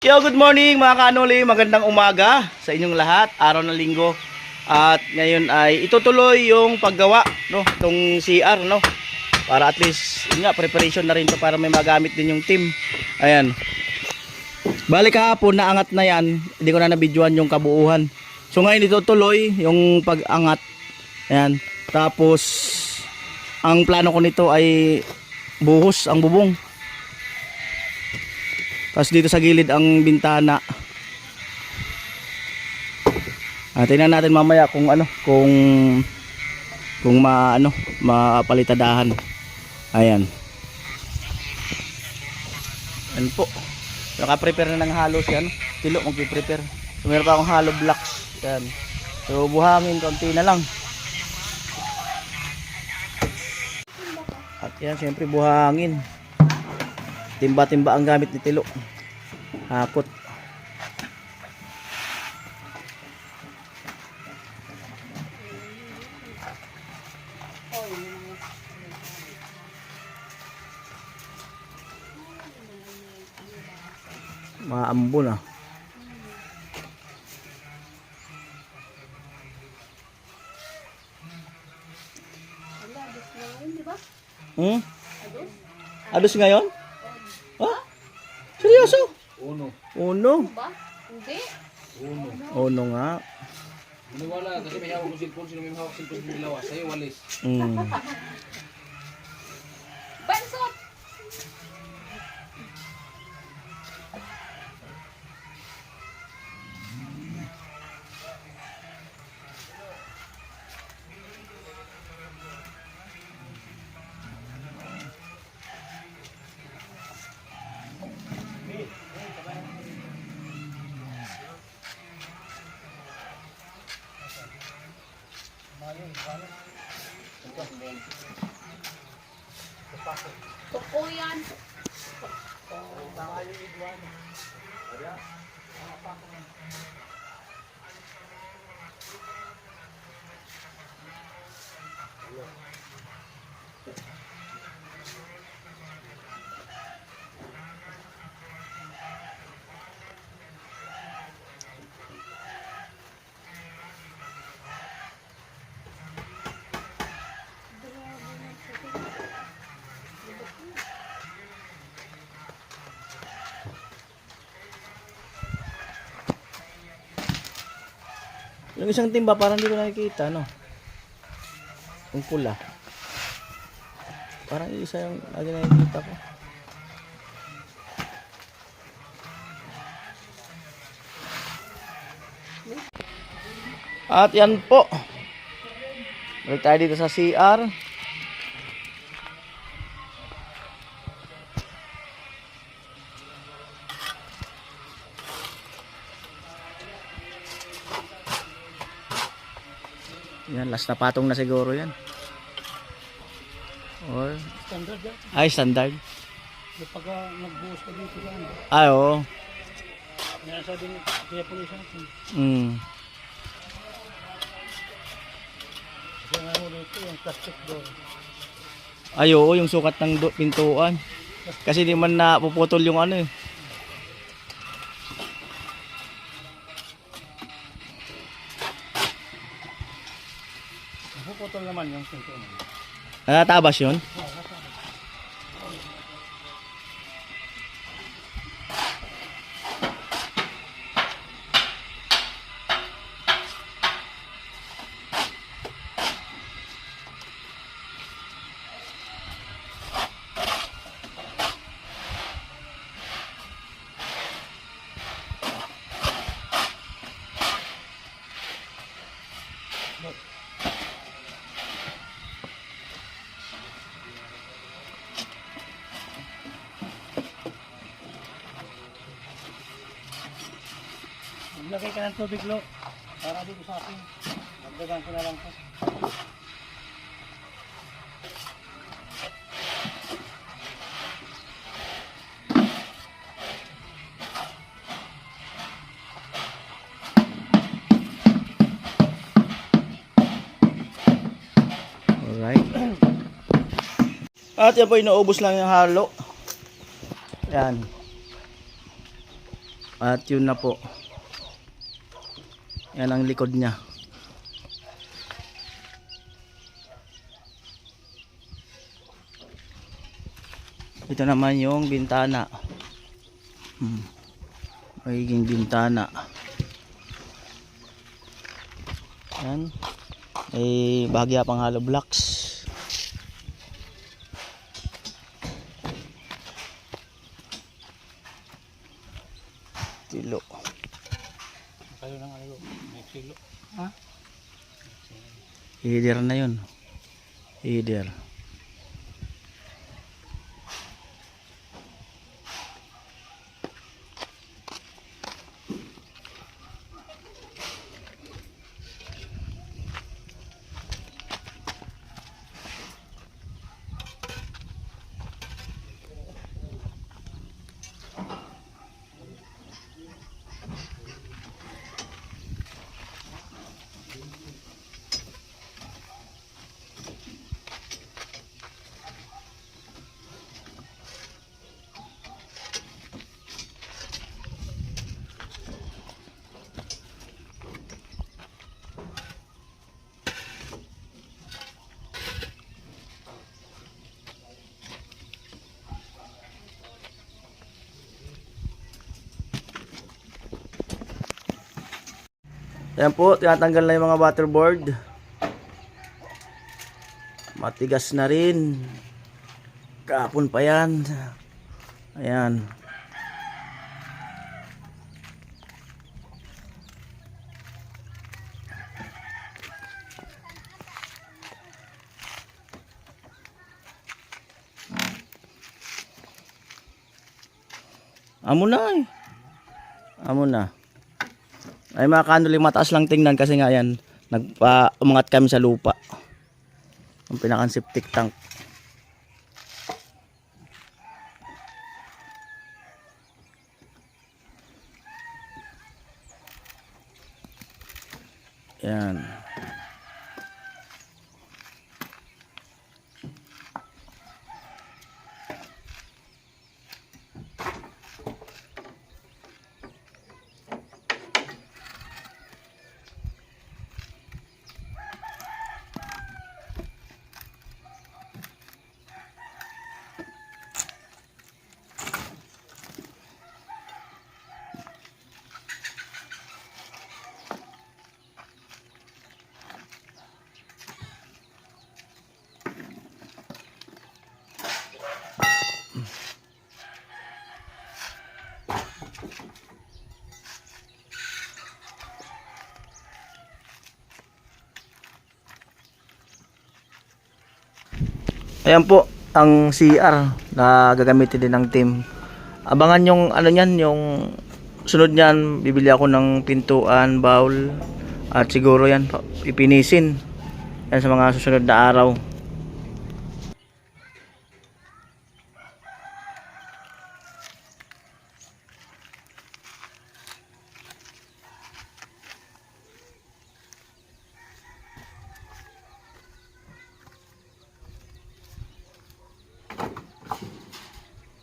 Yo, good morning mga kanoli, magandang umaga sa inyong lahat, araw ng linggo. At ngayon ay itutuloy yung paggawa, no, itong CR, no. Para at least, yun nga, preparation na rin to para may magamit din yung team. Ayan. Balik kahapon, naangat na yan, hindi ko na nabidyoan yung kabuuhan. So ngayon itutuloy yung pag-angat. Ayan. Tapos, ang plano ko nito ay buhos ang bubong. Tapos dito sa gilid ang bintana. Tingnan natin mamaya kung ano, kung mapalitadahan. Ayan. Ayan po. Naka-prepare na ng halo siya, no? Tilo magpi-prepare. So meron pa akong hollow blocks. Ayan. So buhangin konti na lang. At yan, siyempre buhangin. Timba-timba ang gamit ni Tilo. Hakot. Maambo na. Ados ngayon? Ha? Seryoso? Uno. Ba? Hindi. Uno nga. Wala kasi may hawak ng cellphone, sino may hawak ng cellphone ng lawas, sa'yo walis. Bansot! Tuko yan. Yung isang timba parang hindi ko nakikita, no? Yung pula. Parang isa yung lagi nakikita ko. At yan po. Balik tayo dito sa CR. Yan, last na patong na siguro yan. Or Standard yan. ay, standard. Kapag nagbuhos ka dito yan. Ay, oo. Kaya sabi niya, kaya pulis natin. Kasi nga mo dito yung plastic door. Ay, oo, yung sukat ng pintuan. Kasi di man na puputol yung ano eh. Puputol naman yung pinto na. Natabas yun? Maglagay ka ng tubig, Lo. Para dito sa akin. Magdagan ko na lang po. At yan po, inuubos lang yung halo. Yan. At yun na po. Yan ang likod niya. Ito naman yung bintana. Magiging bintana. Yan. May bahagya pang hollow blocks. Tilo. Kayo ng ano, may kilo. Ha? Header na yun. Header. Ayan po, tinatanggal na yung mga waterboard. Matigas na rin. Kahapon pa yan. Ayan. Amo na eh. Amo na. Ay mga kanuli, mataas lang tingnan kasi nga yan, umangat kami sa lupa. Ang pinakang septic tank. Yan. Ayan po ang CR na gagamitin din ng team. Abangan yung ano niyan, yung sunod niyan, bibili ako ng pintuan, bowl at siguro yan pipinisin yan sa mga susunod na araw.